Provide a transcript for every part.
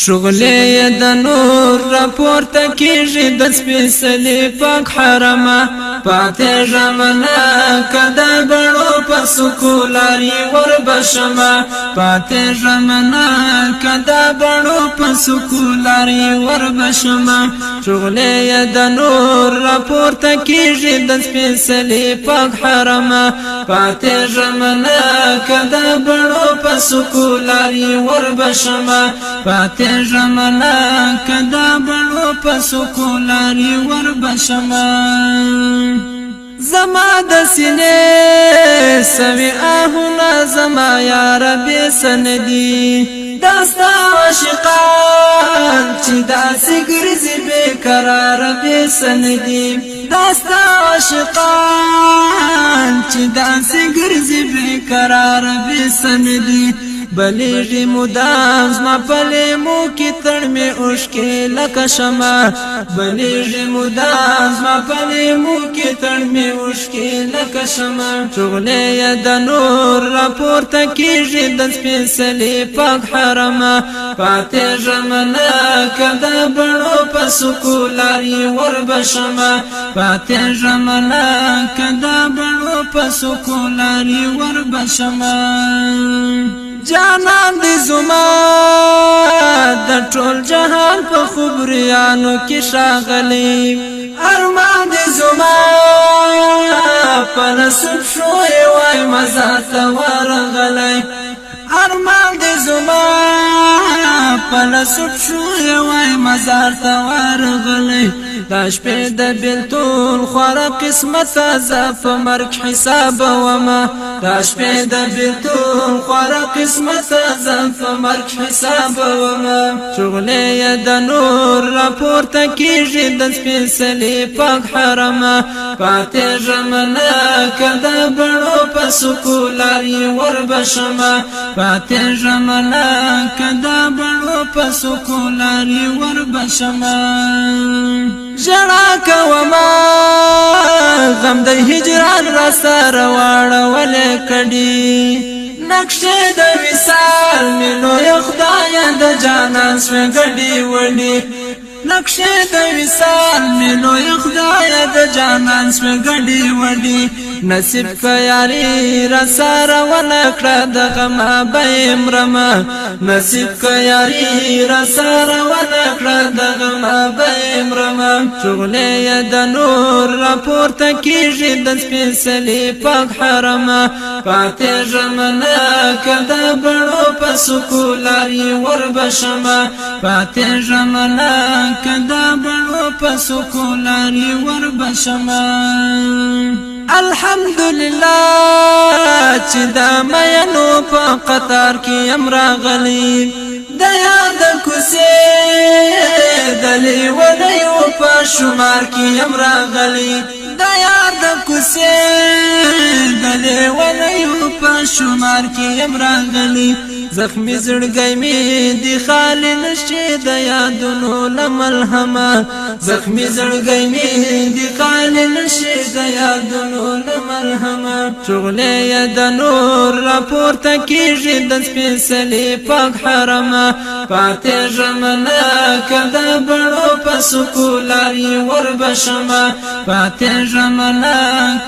شغلې د نور راپورته کیږي د سپېڅلي پاک حرمه پاتې ژمنه کده بړو په سکو لارې وربشمه پاتې ژمنه کده بړو په سکو لارې وربشمه شغلې د نور راپورته کیږي د سپېڅلي پاک حرمه پاتې ژمنه کده بړو په سکو لارې وربشمه پاتې ژمنه کده بړو په سکو لارې وربشمه زما د سینې سوي آهونه زما یا ربي سندي داستا عاشقان چې داسې ګرځي بې قرار بې سندي داستا عاشقان چې داسې ګرځي بې قرار بې سندي بلیږي مدام زما پلیمو کې تړ مې اوښکې لکه شمع بلیږي مدام زما پلیمو کې تړ مې اوښکې لکه شمع شغلې د نور راپورته کیږي د سپېڅلي پاک حرمه پاتې ژمنه کده بړو په سکو لارې وربشمه پاتې ژمنه کده بړو په سکو لارې وربشمه جانان دی زما د ټول جهان په خبريانو کې شاغلي ارمان دی زما په نصیب شوی وای مزه ته ورغلی ارمان دی زما په نصیب شوی وای مزار ته ورغلی دا شپې د بلتون خواره قسمت زه په مرګ حساب ومه دا شپې د بلتون خواره قسمت زه په مرګ حساب ومه شغلې د نور راپورته کیږي د سپېڅلي پاک حرمه پاتې ژمنه کده بړو په سکو لارې وربشمه پاتې ژمنه کده بړو په سکو لارې وربشمه ژړا کومه غم د هجران را سره واړولې کډي نقشې د وصال مې لوی خدای د جانان سوې ګډي وړي نقشې د وصال مې لوی خدای د جانان سوې ګډي وړي نصیب که یاري را سره ونکړه د غمه به مرمه نصیب که یاري را سره ونکړه د غمه به مرمه شغلې د نور راپورته کیږي د سپېڅلي پاک حرمه پاتې ژمنه کده بړو په سکو لارې وربشمه پاتې ژمنه کده بړو په سکو لارې وربشمه الحمدلله چې دا مینو په قطار کې یم راغلی د یاد کوڅې د لیونیو په شمار کې یم راغلی د یاد کوڅې د لیونیو په شمار کې یم راغلی زخمی زړګی مې دی خالی نشي د یادونو لملهمه زخمی زړګی مې دی خالی نشي د یادونو لملهمه شغلې د نور راپورته کیږي د سپېڅلي پاک حرمه پاتې ژمنه کده بړو په سکو لارې وربشمه پاتې ژمنه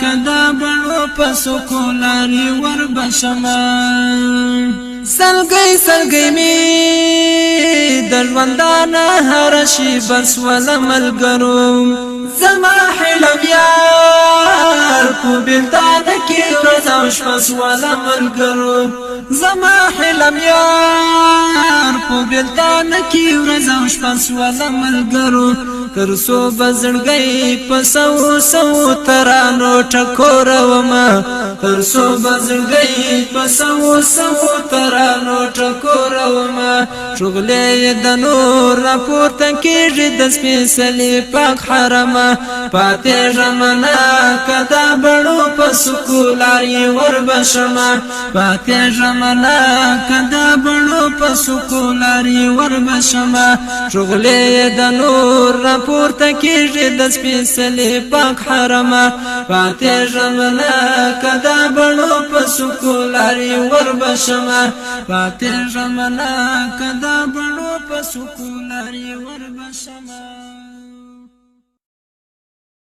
کده بړو په سکو لارې وربشمه سلګي سلګي می د ژوندانه هر شي بس ول ملګرو زما حلم یار په بلدان کې ورځم شپس ول ملګرو زما حلم یار په بلدان کې ورځم شپس ول ملګرو ترسو بزړګي په سو سو ترانو ټکور ومه ترسو بزړګي په سو سو ترانو ټکور ومه شغلې د نور راپورته کیږي د سپېڅلي پاک حرمه پاتې ژمنه کده بړو په سکو لارې وربشمه پاتې ژمنه کده بړو په سکو لارې وربشمه شغلې د نور پورته کېږي د سپېڅلي پاک حرمه پاتې ژمنه که دا بڼو په سکو لارې وربشمه پاتې ژمنه که دا بڼو په سکو لارې وربشمه